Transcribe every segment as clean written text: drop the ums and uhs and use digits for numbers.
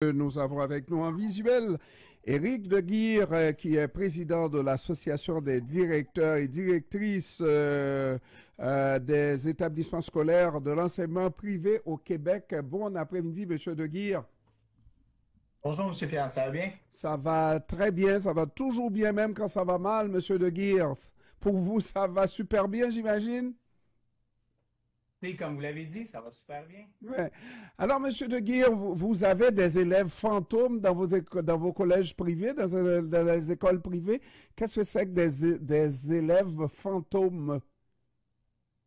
Nous avons avec nous en visuel Éric Deguire, qui est président de l'Association des directeurs et directrices des établissements scolaires de l'enseignement privé au Québec. Bon après-midi, Monsieur Deguire. Bonjour, Monsieur Pierre, ça va bien? Ça va très bien, ça va toujours bien même quand ça va mal, Monsieur Deguire. Pour vous, ça va super bien, j'imagine? Et comme vous l'avez dit, ça va super bien. Ouais. Alors, Monsieur De Guire, vous avez des élèves fantômes dans dans vos collèges privés, dans les écoles privées. Qu'est-ce que c'est que des élèves fantômes?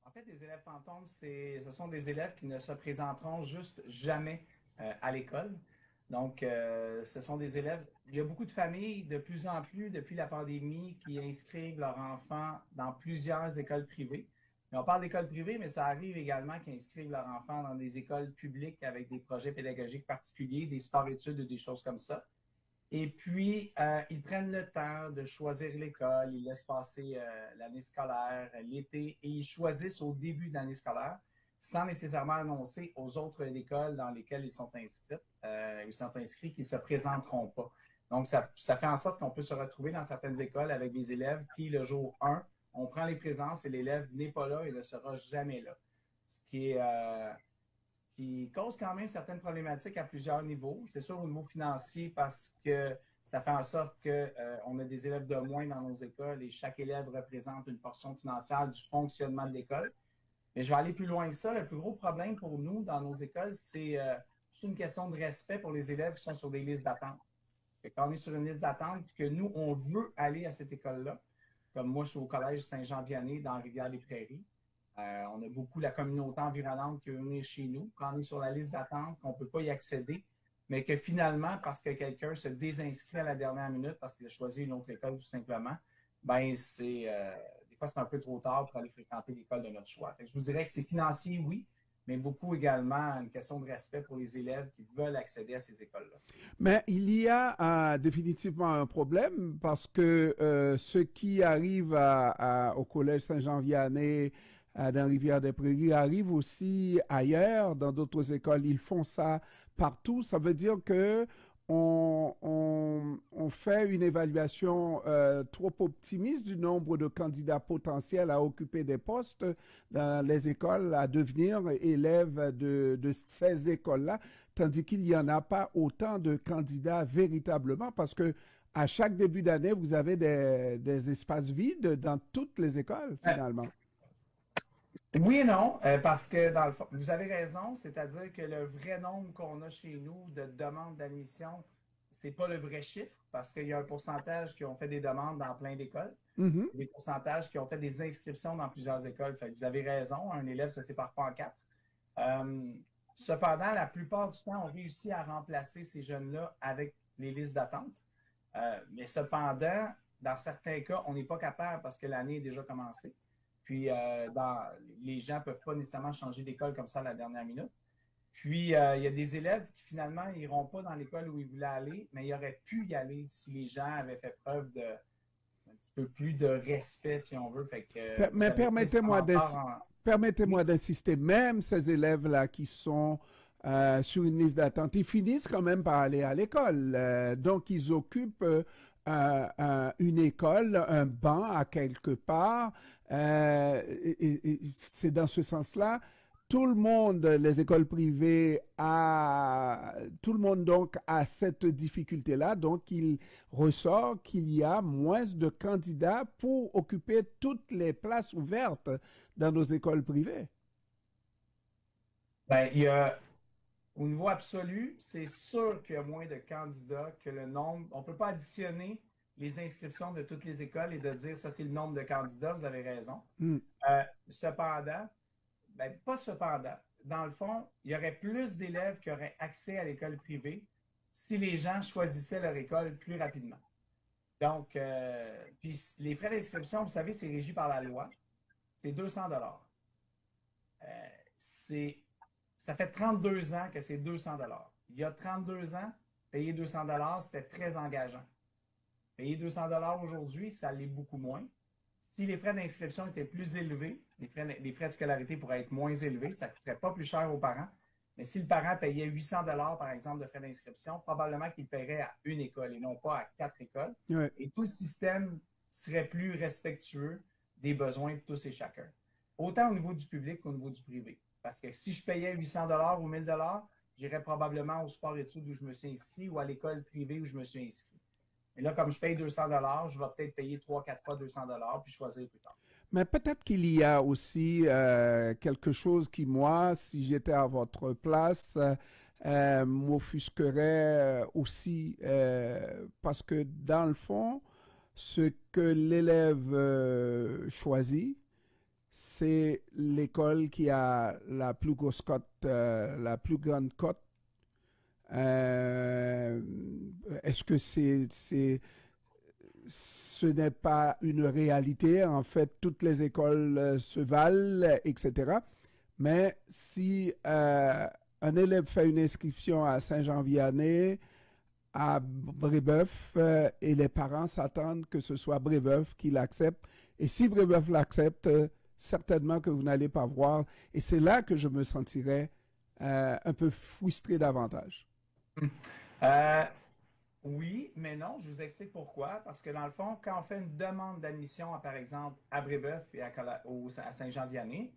En fait, les élèves fantômes, ce sont des élèves qui ne se présenteront juste jamais à l'école. Donc, ce sont des élèves. Il y a beaucoup de familles, de plus en plus, depuis la pandémie, qui inscrivent leurs enfants dans plusieurs écoles privées. Mais on parle d'écoles privées, mais ça arrive également qu'ils inscrivent leurs enfants dans des écoles publiques avec des projets pédagogiques particuliers, des sports-études ou des choses comme ça. Et puis, ils prennent le temps de choisir l'école, ils laissent passer l'année scolaire, l'été, et ils choisissent au début de l'année scolaire, sans nécessairement annoncer aux autres écoles dans lesquelles ils sont inscrits qu'ils ne se présenteront pas. Donc, ça fait en sorte qu'on peut se retrouver dans certaines écoles avec des élèves qui, le jour 1, on prend les présences et l'élève n'est pas là et ne sera jamais là. Ce qui cause quand même certaines problématiques à plusieurs niveaux. C'est sûr au niveau financier parce que ça fait en sorte qu'on a des élèves de moins dans nos écoles et chaque élève représente une portion financière du fonctionnement de l'école. Mais je vais aller plus loin que ça. Le plus gros problème pour nous dans nos écoles, c'est une question de respect pour les élèves qui sont sur des listes d'attente. Quand on est sur une liste d'attente et que nous, on veut aller à cette école-là, comme moi, je suis au collège Saint-Jean-Vianney dans Rivière-des-Prairies. On a beaucoup la communauté environnante qui veut venir chez nous. Quand on est sur la liste d'attente, qu'on ne peut pas y accéder, mais que finalement, parce que quelqu'un se désinscrit à la dernière minute parce qu'il a choisi une autre école tout simplement, ben des fois c'est un peu trop tard pour aller fréquenter l'école de notre choix. Fait que je vous dirais que c'est financier, oui, mais beaucoup également une question de respect pour les élèves qui veulent accéder à ces écoles-là. Mais il y a définitivement un problème parce que ceux qui arrivent au Collège Saint-Jean-Vianney, dans Rivière-des-Prairies, arrivent aussi ailleurs, dans d'autres écoles. Ils font ça partout. Ça veut dire que on fait une évaluation trop optimiste du nombre de candidats potentiels à occuper des postes dans les écoles, à devenir élèves de ces écoles-là, tandis qu'il n'y en a pas autant de candidats véritablement, parce que à chaque début d'année, vous avez des espaces vides dans toutes les écoles, finalement. Oui et non, parce que dans le fond, vous avez raison, c'est-à-dire que le vrai nombre qu'on a chez nous de demandes d'admission, c'est pas le vrai chiffre, parce qu'il y a un pourcentage qui ont fait des demandes dans plein d'écoles, Mhm. des pourcentages qui ont fait des inscriptions dans plusieurs écoles. Fait que vous avez raison, un élève ne se sépare pas en quatre. Euh, Cependant, la plupart du temps, on réussit à remplacer ces jeunes-là avec les listes d'attente. Mais cependant, dans certains cas, on n'est pas capable parce que l'année est déjà commencée. Puis, les gens ne peuvent pas nécessairement changer d'école comme ça à la dernière minute. Puis, il y a des élèves qui finalement n'iront pas dans l'école où ils voulaient aller, mais ils auraient pu y aller si les gens avaient fait preuve de un petit peu plus de respect, si on veut. Fait que Mais ça n'est pas nécessairement fort en. permettez-moi Oui. d'insister, même ces élèves-là qui sont sur une liste d'attente, ils finissent quand même par aller à l'école. Donc, ils occupent une école, un banc à quelque part. C'est dans ce sens-là. Tout le monde, les écoles privées, tout le monde donc a cette difficulté-là. Donc, il ressort qu'il y a moins de candidats pour occuper toutes les places ouvertes dans nos écoles privées. Ben, au niveau absolu, c'est sûr qu'il y a moins de candidats que le nombre. On ne peut pas additionner les inscriptions de toutes les écoles et de dire ça, c'est le nombre de candidats, vous avez raison. Hmm. Cependant, ben, pas cependant. Dans le fond, il y aurait plus d'élèves qui auraient accès à l'école privée si les gens choisissaient leur école plus rapidement. Donc, puis les frais d'inscription, vous savez, c'est régi par la loi. C'est 200 $. C'est, Ça fait 32 ans que c'est 200 $. Il y a 32 ans, payer 200 $, c'était très engageant. Payer 200 $ aujourd'hui, ça l'est beaucoup moins. Si les frais d'inscription étaient plus élevés, les frais de scolarité pourraient être moins élevés, ça ne coûterait pas plus cher aux parents, Mais si le parent payait 800 par exemple, de frais d'inscription, probablement qu'il paierait à une école et non pas à 4 écoles. Ouais. Et tout le système serait plus respectueux des besoins de tous et chacun. Autant au niveau du public qu'au niveau du privé. Parce que si je payais 800 ou 1000 j'irais probablement au sport-études où je me suis inscrit ou à l'école privée où je me suis inscrit. Et là, comme je paye 200 je vais peut-être payer 3-4 fois 200 puis choisir plus tard. Mais peut-être qu'il y a aussi quelque chose qui, moi, si j'étais à votre place, m'offusquerait aussi, parce que dans le fond, ce que l'élève choisit, c'est l'école qui a la plus grosse cote, la plus grande cote. Euh, Est-ce que ce n'est pas une réalité? En fait, toutes les écoles se valent, etc. Mais si un élève fait une inscription à Saint-Jean-Vianney, à Brébeuf, et les parents s'attendent que ce soit Brébeuf qui l'accepte. Et si Brébeuf l'accepte, certainement que vous n'allez pas voir. Et c'est là que je me sentirais un peu frustré davantage. Euh, oui, mais non, je vous explique pourquoi. Parce que dans le fond, quand on fait une demande d'admission, par exemple, à Brébeuf et à Saint-Jean-Vianney,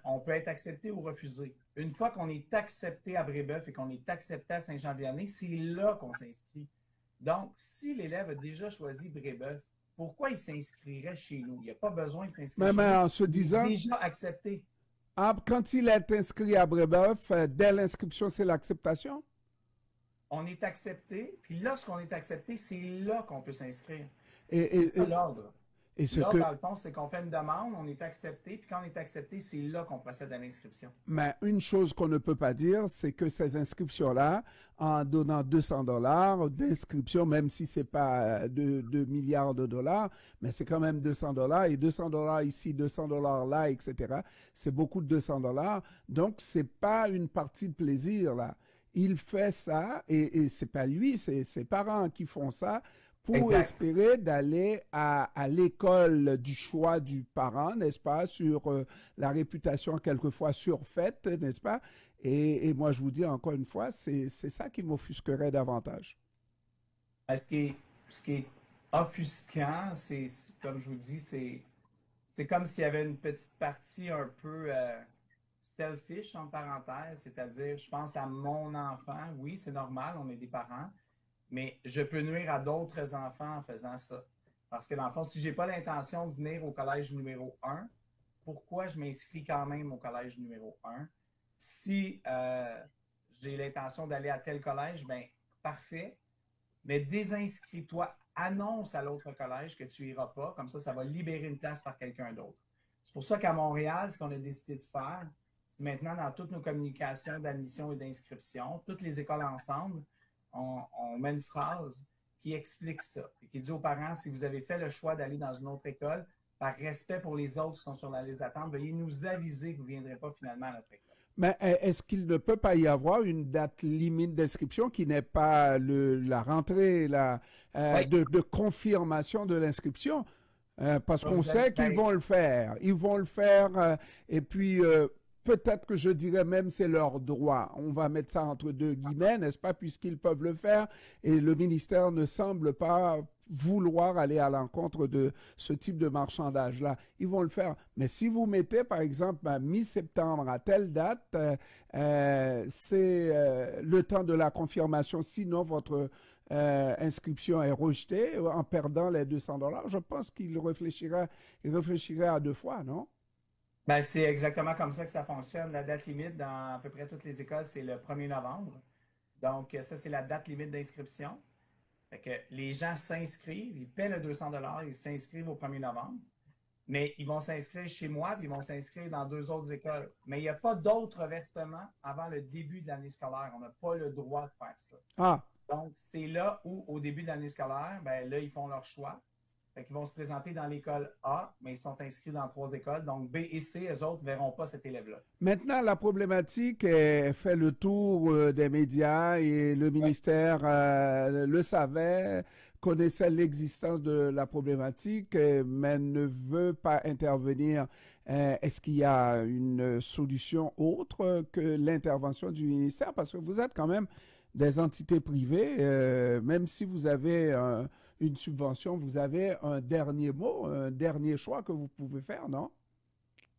on peut être accepté ou refusé. Une fois qu'on est accepté à Brébeuf et qu'on est accepté à Saint-Jean-Vianney, c'est là qu'on s'inscrit. Donc, si l'élève a déjà choisi Brébeuf, pourquoi il s'inscrirait chez nous? Il n'y a pas besoin de s'inscrire chez Mais nous. en se Il est disant, déjà accepté. quand il est inscrit à Brébeuf, dès l'inscription, c'est l'acceptation? On est accepté, puis lorsqu'on est accepté, c'est là qu'on peut s'inscrire. Et, C'est et, ça et, l'ordre. et ce L'ordre, que, dans le fond, c'est qu'on fait une demande, on est accepté, puis quand on est accepté, c'est là qu'on procède à l'inscription. mais une chose qu'on ne peut pas dire, c'est que ces inscriptions-là, en donnant 200 dollars d'inscription, même si c'est pas de milliards de dollars, mais c'est quand même 200 dollars, et 200 dollars ici, 200 dollars là, etc. C'est beaucoup de 200 dollars. Donc, c'est pas une partie de plaisir, là. Il fait ça, et c'est pas lui, c'est ses parents qui font ça pour Exact. espérer d'aller à l'école du choix du parent, n'est-ce pas, sur la réputation quelquefois surfaite, n'est-ce pas? Et moi, je vous dis encore une fois, c'est ça qui m'offusquerait davantage. Ce qui est offusquant, comme je vous dis, c'est comme s'il y avait une petite partie un peu selfish, en parenthèse, c'est-à-dire, je pense à mon enfant. Oui, c'est normal, on est des parents, mais je peux nuire à d'autres enfants en faisant ça. Parce que dans le fond, si je n'ai pas l'intention de venir au collège numéro 1, pourquoi je m'inscris quand même au collège numéro 1? Si j'ai l'intention d'aller à tel collège, ben parfait, mais désinscris-toi, annonce à l'autre collège que tu n'iras pas, comme ça va libérer une place par quelqu'un d'autre. C'est pour ça qu'à Montréal, ce qu'on a décidé de faire, c'est maintenant dans toutes nos communications d'admission et d'inscription, toutes les écoles ensemble, on met une phrase qui explique ça et qui dit aux parents, si vous avez fait le choix d'aller dans une autre école, par respect pour les autres qui sont sur la liste d'attente, veuillez nous aviser que vous ne viendrez pas finalement à notre école. Mais est-ce qu'il ne peut pas y avoir une date limite d'inscription qui n'est pas la rentrée Oui, de confirmation de l'inscription? Parce qu'on sait qu'ils ben, vont le faire. Ils vont le faire, et puis peut-être que je dirais même c'est leur droit. On va mettre ça entre deux guillemets, n'est-ce pas, puisqu'ils peuvent le faire, et le ministère ne semble pas vouloir aller à l'encontre de ce type de marchandage-là. Ils vont le faire. Mais si vous mettez, par exemple, à mi-septembre, à telle date, c'est le temps de la confirmation. Sinon, votre inscription est rejetée en perdant les 200 dollars. Je pense il réfléchirait à deux fois, non? ben, c'est exactement comme ça que ça fonctionne. La date limite dans à peu près toutes les écoles, c'est le 1er novembre. Donc, ça, c'est la date limite d'inscription. Fait que les gens s'inscrivent, ils paient le 200 ils s'inscrivent au 1er novembre, mais ils vont s'inscrire chez moi, puis ils vont s'inscrire dans deux autres écoles. Mais il n'y a pas d'autres versements avant le début de l'année scolaire. On n'a pas le droit de faire ça. Ah, Donc, c'est là où, au début de l'année scolaire, ben là, ils font leur choix. Fait qu'ils vont se présenter dans l'école A, mais ils sont inscrits dans 3 écoles. Donc, B et C, eux autres ne verront pas cet élève-là. Maintenant, la problématique fait le tour des médias et le ministère le savait, connaissait l'existence de la problématique, mais ne veut pas intervenir. Est-ce qu'il y a une solution autre que l'intervention du ministère? Parce que vous êtes quand même des entités privées, même si vous avez une subvention, vous avez un dernier mot, un dernier choix que vous pouvez faire, non?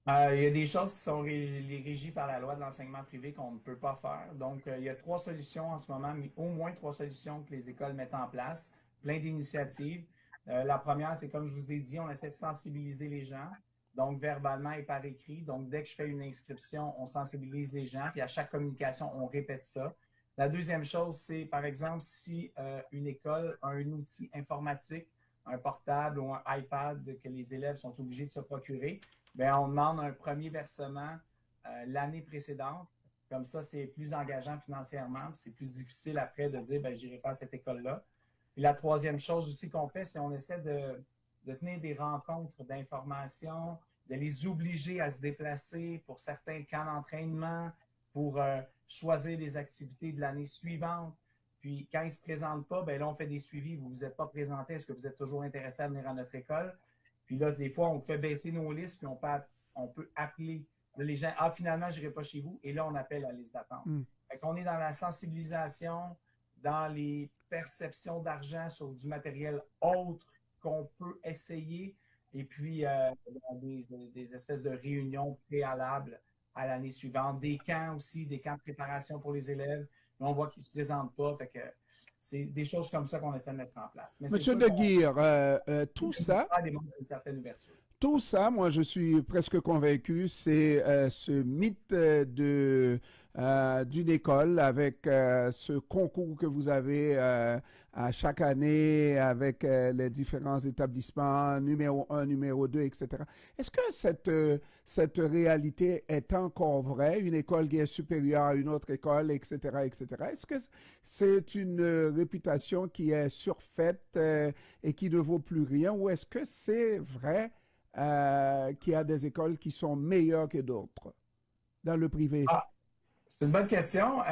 Il y a des choses qui sont régies par la loi de l'enseignement privé qu'on ne peut pas faire. Donc, il y a 3 solutions en ce moment, mais au moins 3 solutions que les écoles mettent en place, plein d'initiatives. La première, c'est comme je vous ai dit, on essaie de sensibiliser les gens, donc verbalement et par écrit. Donc, dès que je fais une inscription, on sensibilise les gens, puis à chaque communication, on répète ça. La deuxième chose, c'est, par exemple, si une école a un outil informatique, un portable ou un iPad que les élèves sont obligés de se procurer, bien, on demande un premier versement l'année précédente. Comme ça, c'est plus engageant financièrement. C'est plus difficile après de dire, ben, j'irai pas à cette école-là. Et la troisième chose aussi qu'on fait, c'est qu'on essaie de tenir des rencontres d'information, de les obliger à se déplacer pour certains camps d'entraînement, pour choisir des activités de l'année suivante. Puis, quand ils ne se présentent pas, bien là, on fait des suivis. Vous ne vous êtes pas présenté. Est-ce que vous êtes toujours intéressé à venir à notre école? Puis là, des fois, on fait baisser nos listes, puis on peut appeler les gens. Ah, finalement, je n'irai pas chez vous. Et là, on appelle la liste d'attente. Fait qu'on est dans la sensibilisation, dans les perceptions d'argent sur du matériel autre qu'on peut essayer. Et puis, dans des espèces de réunions préalables à l'année suivante. Des camps aussi, des camps de préparation pour les élèves. Mais on voit qu'ils ne se présentent pas. Fait que c'est des choses comme ça qu'on essaie de mettre en place. Mais Monsieur De Guire, tout ça, moi je suis presque convaincu, c'est ce mythe d'une école avec ce concours que vous avez à chaque année avec les différents établissements, numéro 1, numéro 2, etc. Est-ce que cette réalité est encore vraie, une école qui est supérieure à une autre école, etc., etc.? Est-ce que c'est une réputation qui est surfaite et qui ne vaut plus rien, ou est-ce que c'est vrai qu'il y a des écoles qui sont meilleures que d'autres dans le privé? Ah, c'est une bonne question.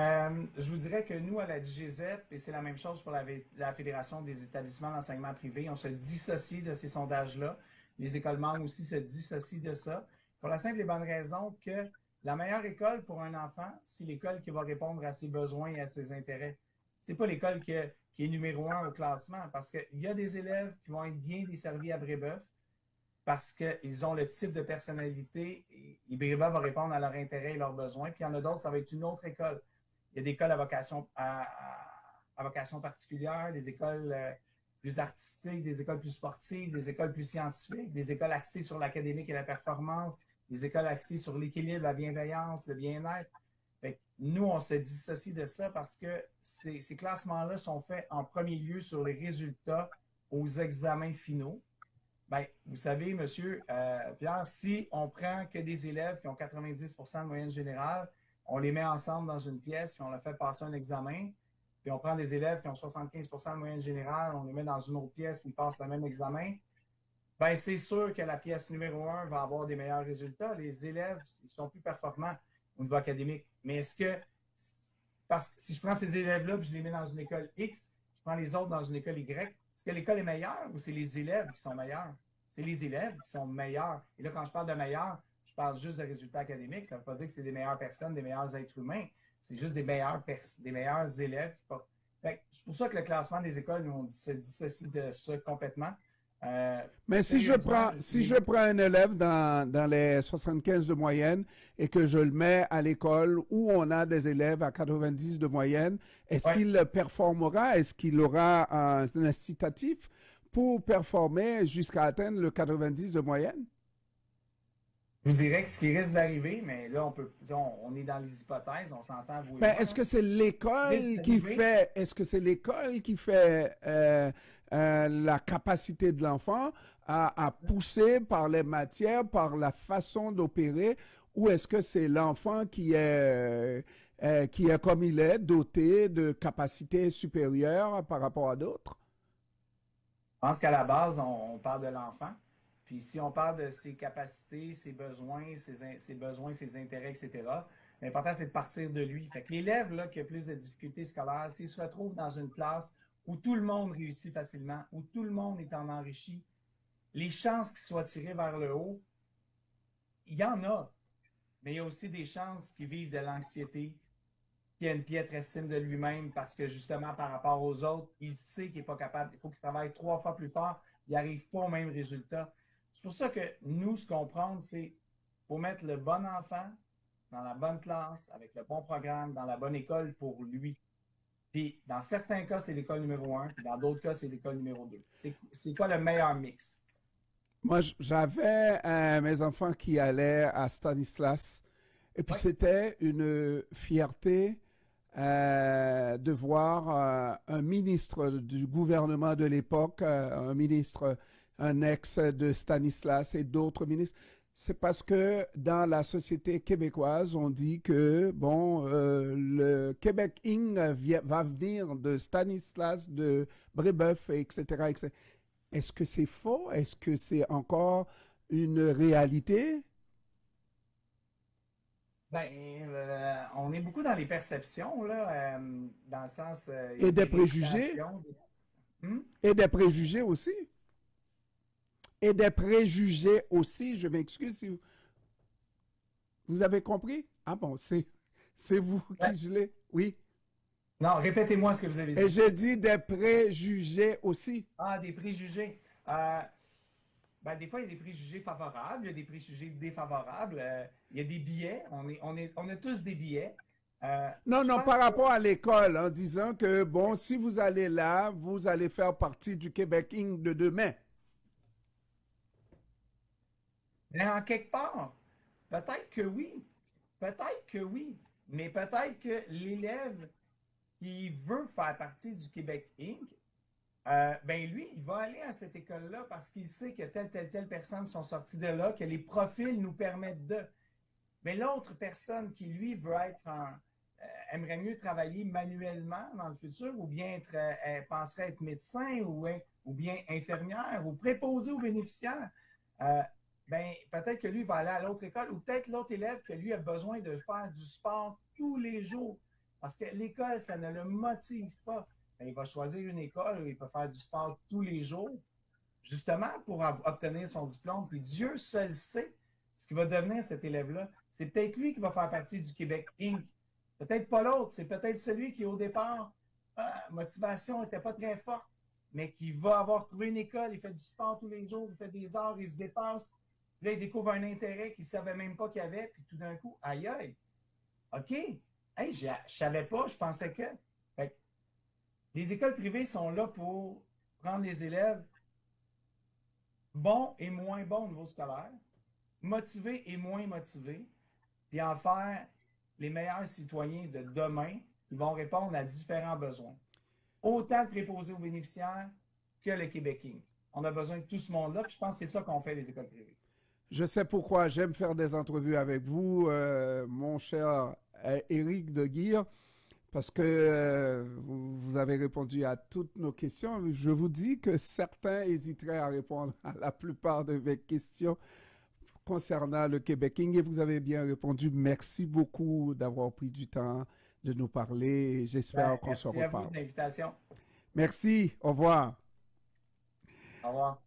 Je vous dirais que nous, à la DGZ, et c'est la même chose pour la Fédération des établissements d'enseignement privé, on se dissocie de ces sondages-là. Les écoles membres aussi se dissocient de ça, pour la simple et bonne raison que la meilleure école pour un enfant, c'est l'école qui va répondre à ses besoins et à ses intérêts. C'est pas l'école qui est numéro 1 au classement, parce qu'il y a des élèves qui vont être bien desservis à Brébeuf, parce qu'ils ont le type de personnalité et Brébeuf va répondre à leurs intérêts et leurs besoins. Puis il y en a d'autres, ça va être une autre école. Il y a des écoles à vocation particulière, des écoles plus artistiques, des écoles plus sportives, des écoles plus scientifiques, des écoles axées sur l'académique et la performance, des écoles axées sur l'équilibre, la bienveillance, le bien-être. Nous, on se dissocie de ça parce que ces classements-là sont faits en premier lieu sur les résultats aux examens finaux. Bien, vous savez, monsieur Pierre, si on prend que des élèves qui ont 90% de moyenne générale, on les met ensemble dans une pièce, puis on leur fait passer un examen, puis on prend des élèves qui ont 75% de moyenne générale, on les met dans une autre pièce, puis ils passent le même examen, bien, c'est sûr que la pièce numéro 1 va avoir des meilleurs résultats. Les élèves, ils sont plus performants au niveau académique. Mais est-ce que, parce que si je prends ces élèves-là, puis je les mets dans une école X, je prends les autres dans une école Y, est-ce que l'école est meilleure ou c'est les élèves qui sont meilleurs? C'est les élèves qui sont meilleurs. Et là, quand je parle de meilleurs, je parle juste de résultats académiques. Ça ne veut pas dire que c'est des meilleures personnes, des meilleurs êtres humains. C'est juste des meilleurs élèves. C'est pour ça que le classement des écoles, nous, on se dissocie de ça complètement. Mais si je prends un élève dans les 75 de moyenne et que je le mets à l'école où on a des élèves à 90 de moyenne, est-ce qu'il performera? Est-ce qu'il aura un incitatif pour performer jusqu'à atteindre le 90 de moyenne? Je vous dirais que ce qui risque d'arriver, mais là, on est dans les hypothèses, on s'entend vous et Ben, moi. est-ce que c'est l'école qui fait, la capacité de l'enfant à pousser par les matières, par la façon d'opérer, ou est-ce que c'est l'enfant qui est comme il est, doté de capacités supérieures par rapport à d'autres? pense qu'à la base, on parle de l'enfant. Puis si on parle de ses capacités, ses besoins, ses intérêts, etc., l'important, c'est de partir de lui. Fait que l'élève là, qui a plus de difficultés scolaires, s'il se retrouve dans une classe où tout le monde réussit facilement, où tout le monde est en enrichi, les chances qu'il soit tiré vers le haut, il y en a. Mais il y a aussi des chances qu'il vive de l'anxiété, qu'il a une piètre estime de lui-même parce que justement, par rapport aux autres, il sait qu'il n'est pas capable. Il faut qu'il travaille 3 fois plus fort. Il n'arrive pas au même résultat. C'est pour ça que nous, ce qu'on prend, c'est pour mettre le bon enfant dans la bonne classe, avec le bon programme, dans la bonne école pour lui. Puis, dans certains cas, c'est l'école numéro 1, puis dans d'autres cas, c'est l'école numéro 2. C'est quoi le meilleur mix? Moi, j'avais mes enfants qui allaient à Stanislas. Et puis, Oui, c'était une fierté de voir un ministre du gouvernement de l'époque, un ministre, un ex de Stanislas et d'autres ministres. C'est parce que dans la société québécoise, on dit que, bon, le Québec Inc. va venir de Stanislas, de Brébeuf, etc., etc. Est-ce que c'est faux? Est-ce que c'est encore une réalité? ben, on est beaucoup dans les perceptions, là, dans le sens, il y a Et des des préjugés? réputations. Hmm? Et des préjugés aussi? Et des préjugés aussi, je m'excuse si vous avez compris? Ah bon, c'est vous Ouais. qui gelez? Oui. Non, répétez-moi ce que vous avez Et dit. j'ai dit des préjugés aussi. Ah, des préjugés. Ben, des fois, il y a des préjugés favorables, il y a des préjugés défavorables, il y a des biais. On a tous des biais. Non, Je non, pense par que rapport à l'école, en disant que, bon, si vous allez là, vous allez faire partie du Québec Inc. de demain. ben, en quelque part, peut-être que oui, peut-être que oui, mais peut-être que l'élève qui veut faire partie du Québec Inc., ben lui, il va aller à cette école-là parce qu'il sait que telle personne sont sorties de là, que les profils nous permettent de. Mais l'autre personne qui, lui, aimerait mieux travailler manuellement dans le futur, ou bien penserait être médecin, ou bien infirmière, ou préposé aux bénéficiaires, euh, ben, peut-être que lui va aller à l'autre école, ou peut-être l'autre élève que lui a besoin de faire du sport tous les jours. Parce que l'école, ça ne le motive pas. Ben, il va choisir une école où il peut faire du sport tous les jours, justement pour obtenir son diplôme. Puis Dieu seul sait ce qui va devenir cet élève-là. C'est peut-être lui qui va faire partie du Québec Inc. Peut-être pas l'autre. C'est peut-être celui qui, au départ, motivation n'était pas très forte, mais qui va avoir trouvé une école, il fait du sport tous les jours, il fait des heures, il se dépasse. Là, il découvre un intérêt qu'il ne savait même pas qu'il avait, puis tout d'un coup, aïe aïe, OK, hey, je ne savais pas, je pensais que. Fait que les écoles privées sont là pour prendre les élèves bons et moins bons au niveau scolaire, motivés et moins motivés, puis en faire les meilleurs citoyens de demain qui vont répondre à différents besoins. Autant de préposés aux bénéficiaires que le Québec Inc. On a besoin de tout ce monde-là, puis je pense que c'est ça qu'on fait les écoles privées. Je sais pourquoi j'aime faire des entrevues avec vous, mon cher Éric de Guire, parce que vous avez répondu à toutes nos questions. Je vous dis que certains hésiteraient à répondre à la plupart de mes questions concernant le Québec Inc. Et vous avez bien répondu. Merci beaucoup d'avoir pris du temps de nous parler. J'espère Ben, qu'on se merci à vous reparle. de l'invitation. Merci. Au revoir. Au revoir.